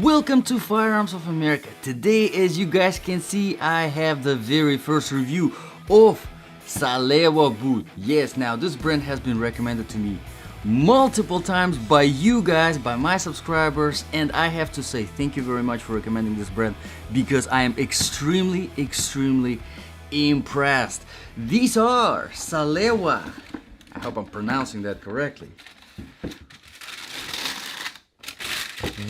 Welcome to Firearms of America. Today, as you guys can see, I have the very first review of Salewa boot. Yes, now this brand has been recommended to me multiple times by you guys, by my subscribers, and I have to say thank you very much for recommending this brand because I am extremely impressed. These are Salewa, I hope I'm pronouncing that correctly,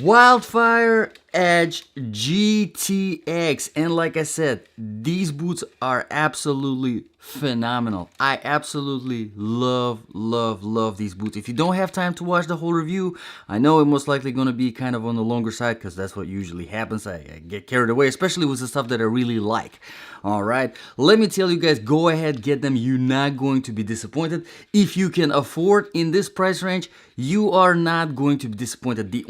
Wildfire Edge GTX, and like I said, these boots are absolutely phenomenal. I absolutely love these boots. If you don't have time to watch the whole review, I know it's most likely going to be kind of on the longer side because that's what usually happens. I get carried away, especially with the stuff that I really like. Alright, let me tell you guys, go ahead, get them. You're not going to be disappointed. If you can afford in this price range, you are not going to be disappointed. The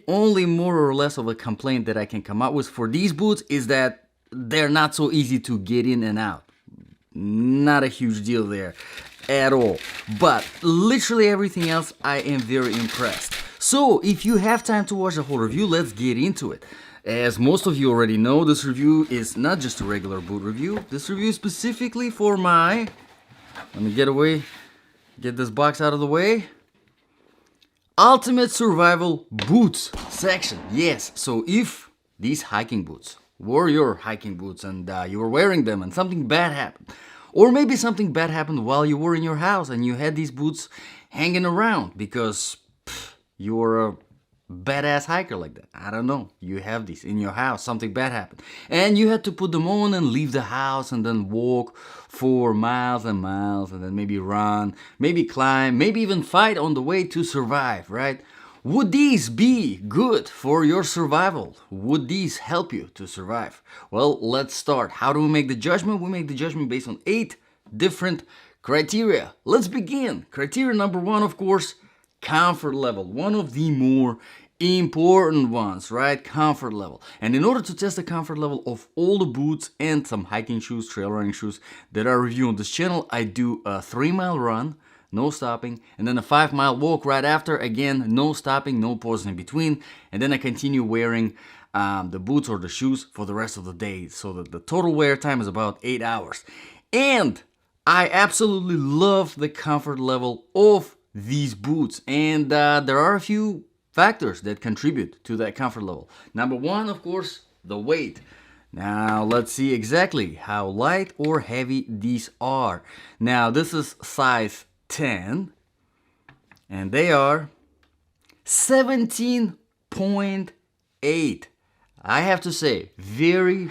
only more or less of a complaint that I can come up with for these boots is that they're not so easy to get in and out. Not a huge deal there at all, but literally everything else I am very impressed. So if you have time to watch the whole review, let's get into it. As most of you already know, this review is not just a regular boot review. This review is specifically for my, let me get this box out of the way, Ultimate Survival Boots section. Yes, so if these hiking boots were your hiking boots and you were wearing them and something bad happened, or maybe something bad happened while you were in your house and you had these boots hanging around because you were a badass hiker like that. I don't know. You have these in your house, something bad happened, and you had to put them on and leave the house and then walk for miles and miles and then maybe run, maybe climb, maybe even fight on the way to survive, right? Would these be good for your survival? Would these help you to survive? Well, let's start. How do we make the judgment? We make the judgment based on 8 different criteria. Let's begin. Criteria number 1, of course, comfort level. One of the more important ones, right? Comfort level. And in order to test the comfort level of all the boots and some hiking shoes, trail running shoes that I review on this channel, I do a 3-mile run, no stopping, and then a 5-mile walk right after. Again, no stopping, no pause in between, and then I continue wearing the boots or the shoes for the rest of the day, so that the total wear time is about 8 hours. And I absolutely love the comfort level of these boots, and there are a few factors that contribute to that comfort level. Number 1, of course, the weight. Now let's see exactly how light or heavy these are. Now this is size 10 and they are 17.8. I have to say, very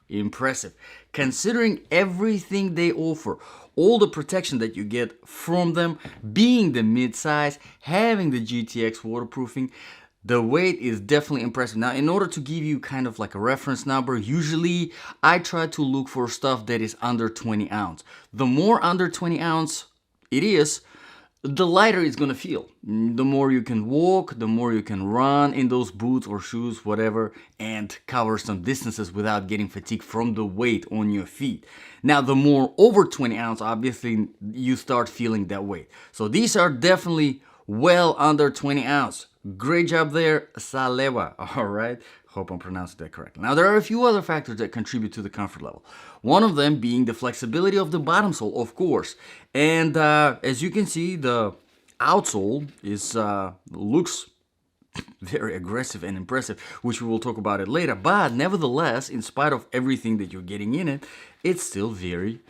impressive considering everything they offer, all the protection that you get from them, being the mid-size, having the GTX waterproofing. The weight is definitely impressive. Now, in order to give you kind of like a reference number, usually I try to look for stuff that is under 20 ounce. The more under 20 ounce it is, the lighter it's gonna feel. The more you can walk, the more you can run in those boots or shoes, whatever, and cover some distances without getting fatigued from the weight on your feet. Now, the more over 20 ounce, obviously, you start feeling that weight. So these are definitely well under 20 ounce. Great job there, Salewa. All right. Hope I'm pronouncing that correctly. Now, there are a few other factors that contribute to the comfort level. One of them being the flexibility of the bottom sole, of course. And as you can see, the outsole is looks very aggressive and impressive, which we will talk about it later. But nevertheless, in spite of everything that you're getting in it, it's still very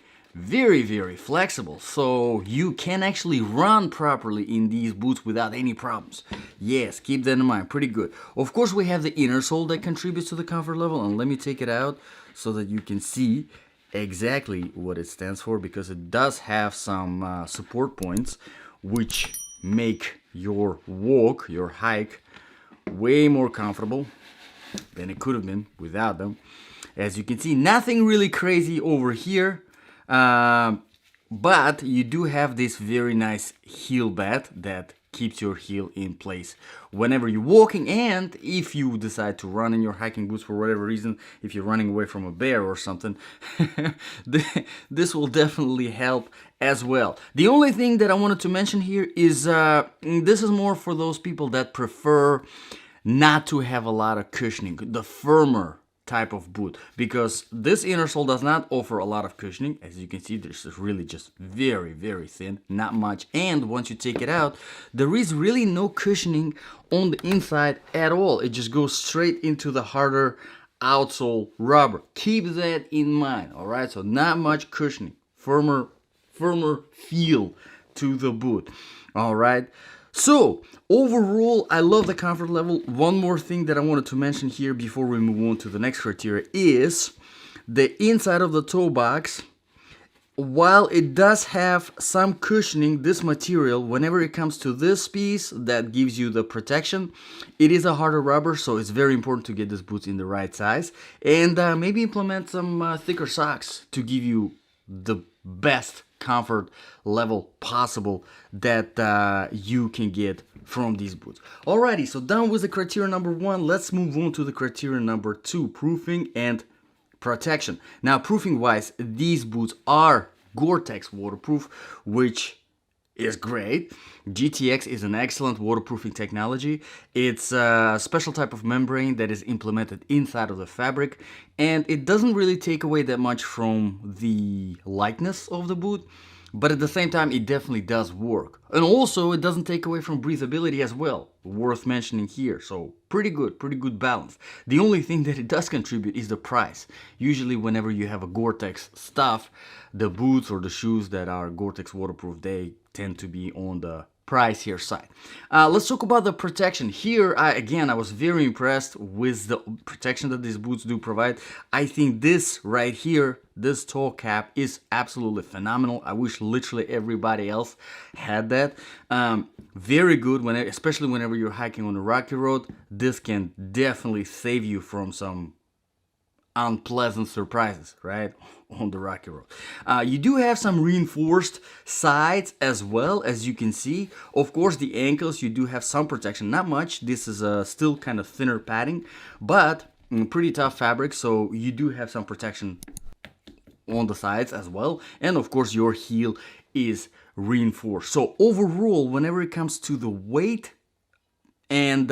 flexible, so you can actually run properly in these boots without any problems. Yes, keep that in mind. Pretty good. Of course, we have the inner sole that contributes to the comfort level, and let me take it out so that you can see exactly what it stands for, because it does have some support points which make your walk, your hike, way more comfortable than it could have been without them. As you can see, nothing really crazy over here. But you do have this very nice heel bed that keeps your heel in place whenever you're walking, and if you decide to run in your hiking boots for whatever reason, if you're running away from a bear or something, this will definitely help as well. The only thing that I wanted to mention here is this is more for those people that prefer not to have a lot of cushioning, the firmer type of boot, because this inner sole does not offer a lot of cushioning. As you can see, this is really just very, very thin, not much. And once you take it out, there is really no cushioning on the inside at all. It just goes straight into the harder outsole rubber. Keep that in mind, all right? So not much cushioning, firmer feel to the boot, all right? So, overall, I love the comfort level. One more thing that I wanted to mention here before we move on to the next criteria is the inside of the toe box. While it does have some cushioning, this material, whenever it comes to this piece that gives you the protection, it is a harder rubber, so it's very important to get this boot in the right size. And maybe implement some thicker socks to give you the best comfort level possible that you can get from these boots. Alrighty, so done with the criteria number 1. Let's move on to the criteria number 2, proofing and protection. Now, proofing wise, these boots are Gore-Tex waterproof, which is great. GTX is an excellent waterproofing technology. It's a special type of membrane that is implemented inside of the fabric, and it doesn't really take away that much from the lightness of the boot, but at the same time it definitely does work. And also it doesn't take away from breathability as well, worth mentioning here. So pretty good balance. The only thing that it does contribute is the price. Usually whenever you have a Gore-Tex stuff, the boots or the shoes that are Gore-Tex waterproof, they tend to be on the pricier side. Let's talk about the protection. Here, I was very impressed with the protection that these boots do provide. I think this right here, this toe cap, is absolutely phenomenal. I wish literally everybody else had that. Very good, especially whenever you're hiking on a rocky road. This can definitely save you from some unpleasant surprises, right, on the rocky road. You do have some reinforced sides as well, as you can see. Of course, the ankles, you do have some protection, not much. This is still kind of thinner padding, but pretty tough fabric, so you do have some protection on the sides as well. And of course, your heel is reinforced. So overall, whenever it comes to the weight and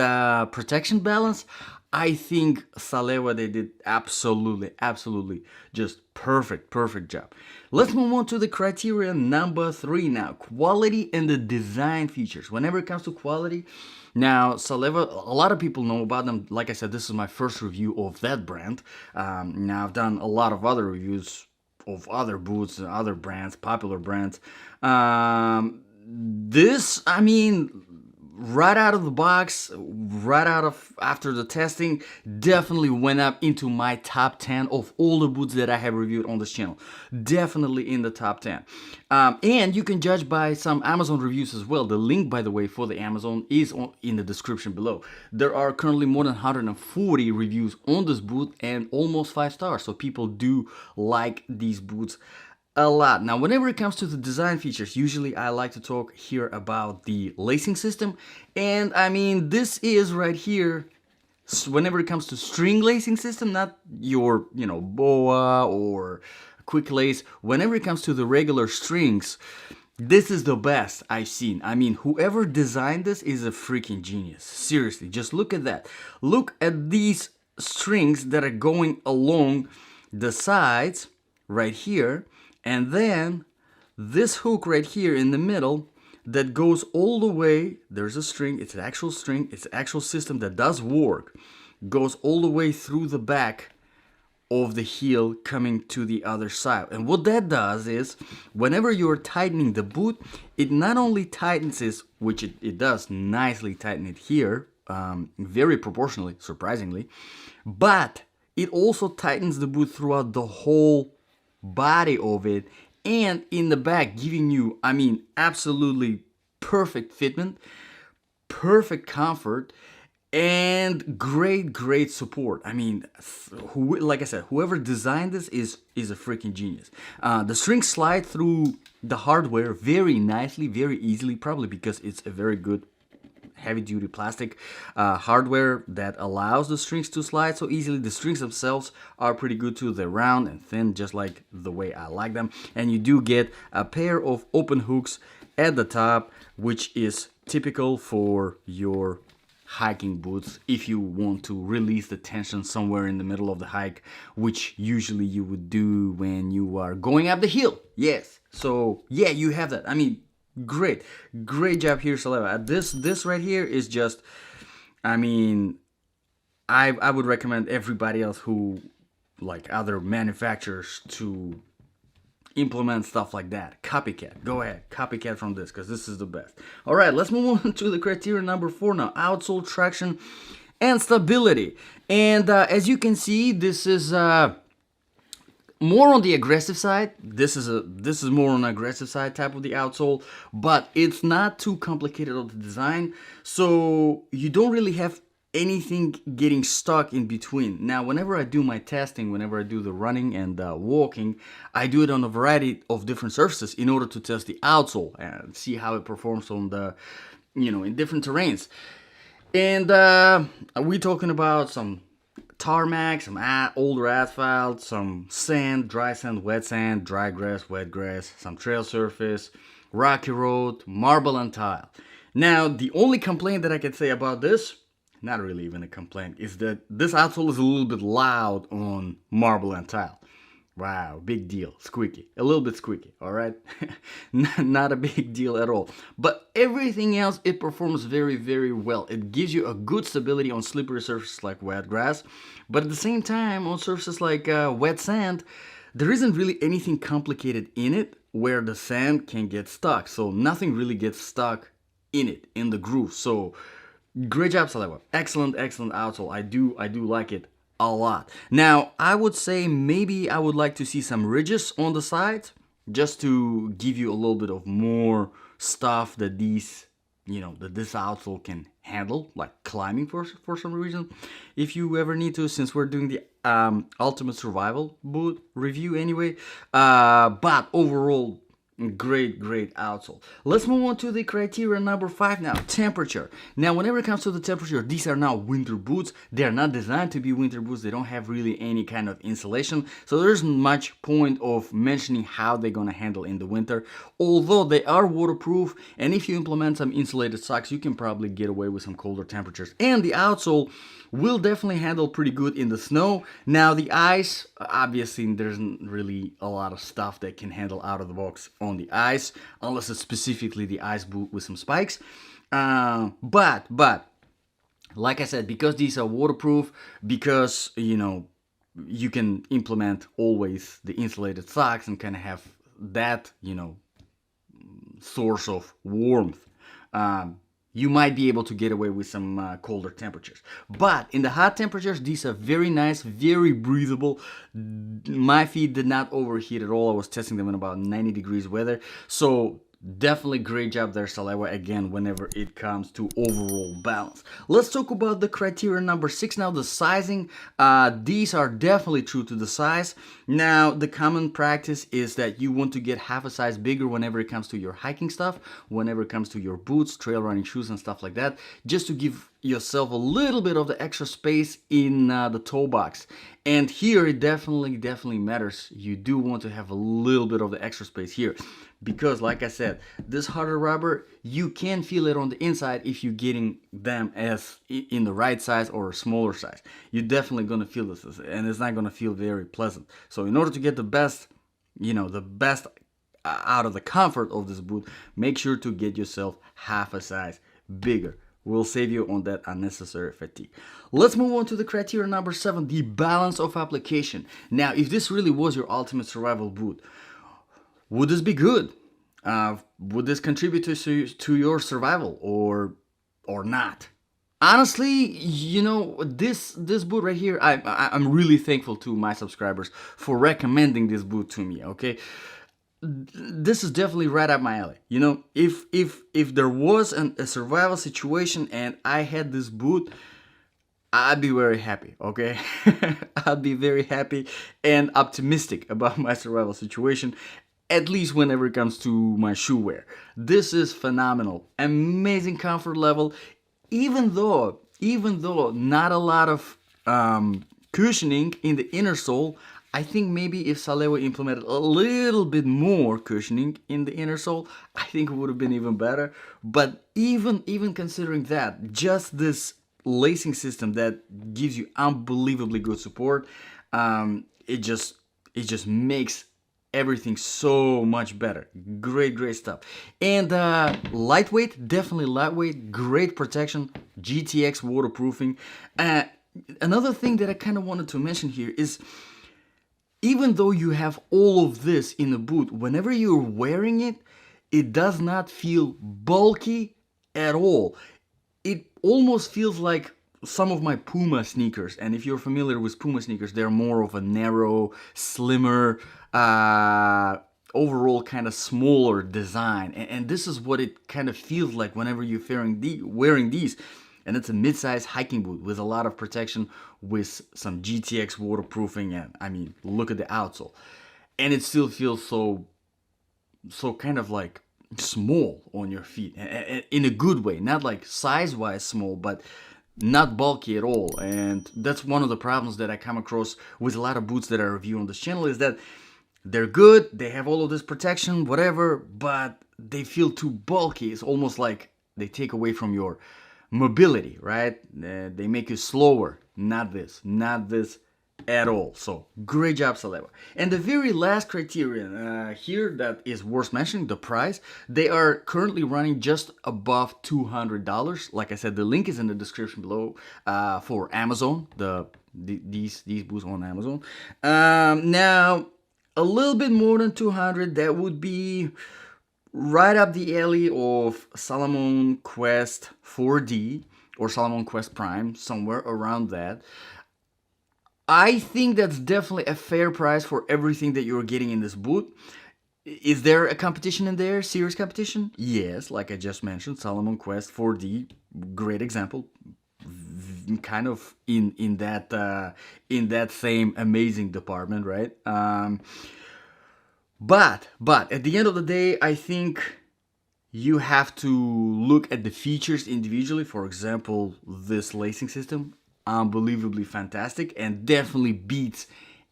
protection balance, I think Salewa, they did absolutely just perfect job. Let's move on to the criteria number 3 now, quality and the design features. Whenever it comes to quality, now Salewa, a lot of people know about them. Like I said, this is my first review of that brand. Now I've done a lot of other reviews of other boots and other brands, popular brands. This, I mean, right out of the box, after the testing, definitely went up into my top 10 of all the boots that I have reviewed on this channel. Definitely in the top 10. And you can judge by some Amazon reviews as well. The link, by the way, for the Amazon is in the description below. There are currently more than 140 reviews on this boot and almost 5 stars. So people do like these boots a lot. Now, whenever it comes to the design features, usually I like to talk here about the lacing system. And I mean, this is right here, whenever it comes to string lacing system, not your, BOA or quick lace. Whenever it comes to the regular strings, this is the best I've seen. I mean, whoever designed this is a freaking genius. Seriously, just look at that. Look at these strings that are going along the sides right here. And then this hook right here in the middle that goes all the way, there's a string, it's an actual string, it's an actual system that does work, goes all the way through the back of the heel coming to the other side. And what that does is, whenever you're tightening the boot, it not only tightens it, which it does nicely tighten it here, very proportionally, surprisingly, but it also tightens the boot throughout the whole body of it and in the back, giving you, I mean, absolutely perfect fitment, perfect comfort, and great support. I mean, like I said, whoever designed this is a freaking genius. The strings slide through the hardware very nicely, very easily, probably because it's a very good heavy-duty plastic hardware that allows the strings to slide so easily. The strings themselves are pretty good too. They're round and thin, just like the way I like them. And you do get a pair of open hooks at the top, which is typical for your hiking boots if you want to release the tension somewhere in the middle of the hike, which usually you would do when you are going up the hill. Yes, so yeah, you have that. I mean, great job here, Salewa. This right here is just, I mean, I would recommend everybody else who, like other manufacturers, to implement stuff like that. Copycat. Go ahead. Copycat from this, because this is the best. All right, let's move on to the criteria number 4 now. Outsole traction and stability. And as you can see, this is more on the aggressive side. This is more on the aggressive side type of the outsole, but it's not too complicated of the design, so you don't really have anything getting stuck in between. Now, whenever I do my testing, whenever I do the running and walking, I do it on a variety of different surfaces in order to test the outsole and see how it performs on the, in different terrains. And we're talking about some tarmac, some older asphalt, some sand, dry sand, wet sand, dry grass, wet grass, some trail surface, rocky road, marble and tile. Now, the only complaint that I can say about this, not really even a complaint, is that this outsole is a little bit loud on marble and tile. Wow, big deal, squeaky, a little bit squeaky, all right? Not a big deal at all. But everything else, it performs very, very well. It gives you a good stability on slippery surfaces like wet grass, but at the same time, on surfaces like wet sand, there isn't really anything complicated in it where the sand can get stuck. So nothing really gets stuck in it, in the groove. So great job, Salewa. Excellent outsole. I do like it a lot. Now, I would say maybe I would like to see some ridges on the sides, just to give you a little bit of more stuff that these, that this outsole can handle, like climbing for some reason, if you ever need to, since we're doing the ultimate survival boot review anyway. But overall, great outsole. Let's move on to the criteria number 5 now, temperature. Now, whenever it comes to the temperature, these are now winter boots. They're not designed to be winter boots. They don't have really any kind of insulation, so there's much point of mentioning how they're gonna handle in the winter, although they are waterproof, and if you implement some insulated socks, you can probably get away with some colder temperatures. And the outsole will definitely handle pretty good in the snow. Now, the ice, obviously there's really a lot of stuff that can handle out of the box on the ice, unless it's specifically the ice boot with some spikes. But like I said, because these are waterproof, because you can implement always the insulated socks and kind of have that source of warmth, you might be able to get away with some colder temperatures. But in the hot temperatures, these are very nice, very breathable. My feet did not overheat at all. I was testing them in about 90 degrees weather. So definitely great job there, Salewa, again, whenever it comes to overall balance. Let's talk about the criteria number 6 now, the sizing. These are definitely true to the size. Now, the common practice is that you want to get half a size bigger whenever it comes to your hiking stuff, whenever it comes to your boots, trail running shoes and stuff like that, just to give yourself a little bit of the extra space in the toe box. And here it definitely matters. You do want to have a little bit of the extra space here, because like I said, this harder rubber, you can feel it on the inside if you're getting them as in the right size or a smaller size. You're definitely going to feel this, and it's not going to feel very pleasant. So in order to get the best, the best out of the comfort of this boot, make sure to get yourself half a size bigger. Will save you on that unnecessary fatigue. Let's move on to the criteria number 7, the balance of application. Now, if this really was your ultimate survival boot, would this be good? Would this contribute to your survival or not? Honestly, this boot right here, I'm really thankful to my subscribers for recommending this boot to me, okay? This is definitely right up my alley. If there was a survival situation and I had this boot, I'd be very happy, okay? I'd be very happy and optimistic about my survival situation, at least whenever it comes to my shoe wear. This is phenomenal. Amazing comfort level. even though not a lot of cushioning in the inner sole, I think maybe if Salewa implemented a little bit more cushioning in the inner sole, I think it would have been even better. But even considering that, just this lacing system that gives you unbelievably good support, it just makes everything so much better. Great stuff. And lightweight, definitely lightweight, great protection, GTX waterproofing. Another thing that I kind of wanted to mention here is, even though you have all of this in the boot, whenever you're wearing it, it does not feel bulky at all. It almost feels like some of my Puma sneakers, and if you're familiar with Puma sneakers, they're more of a narrow, slimmer, overall kind of smaller design, and this is what it kind of feels like whenever you're wearing these. And it's a mid-size hiking boot with a lot of protection, with some GTX waterproofing, and I mean, look at the outsole, and it still feels so kind of like small on your feet, in a good way, not like size-wise small, but not bulky at all. And that's one of the problems that I come across with a lot of boots that I review on this channel, is that they're good, they have all of this protection, whatever, but they feel too bulky. It's almost like they take away from your mobility, right? They make you slower. Not this at all. So great job, Salewa. And the very last criterion here that is worth mentioning, the price. They are currently running just above $200. Like I said, the link is in the description below for Amazon. These boots on Amazon. Now a little bit more than 200. That would be right up the alley of Salomon Quest 4D or Salomon Quest Prime, somewhere around that. I think that's definitely a fair price for everything that you're getting in this boot. Is there a competition in there? Serious competition? Yes, like I just mentioned, Salomon Quest 4D, great example. Kind of in that same amazing department, right? But at the end of the day, I think you have to look at the features individually. For example, this lacing system, unbelievably fantastic, and definitely beats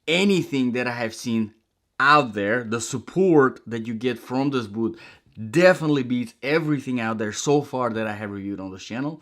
anything that I have seen out there. The support that you get from this boot definitely beats everything out there so far that I have reviewed on this channel.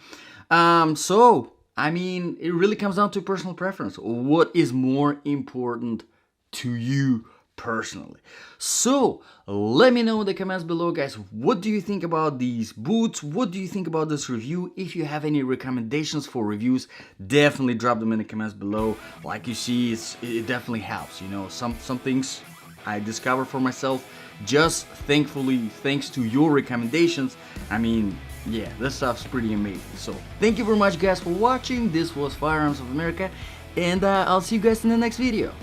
So I mean, it really comes down to personal preference. What is more important to you personally? So let me know in the comments below, guys. What do you think about these boots? What do you think about this review? If you have any recommendations for reviews, definitely drop them in the comments below. Like you see, it definitely helps. You know, some things I discover for myself just thanks to your recommendations. I mean, yeah, this stuff's pretty amazing. So thank you very much, guys, for watching. This was Firearms of America, and I'll see you guys in the next video.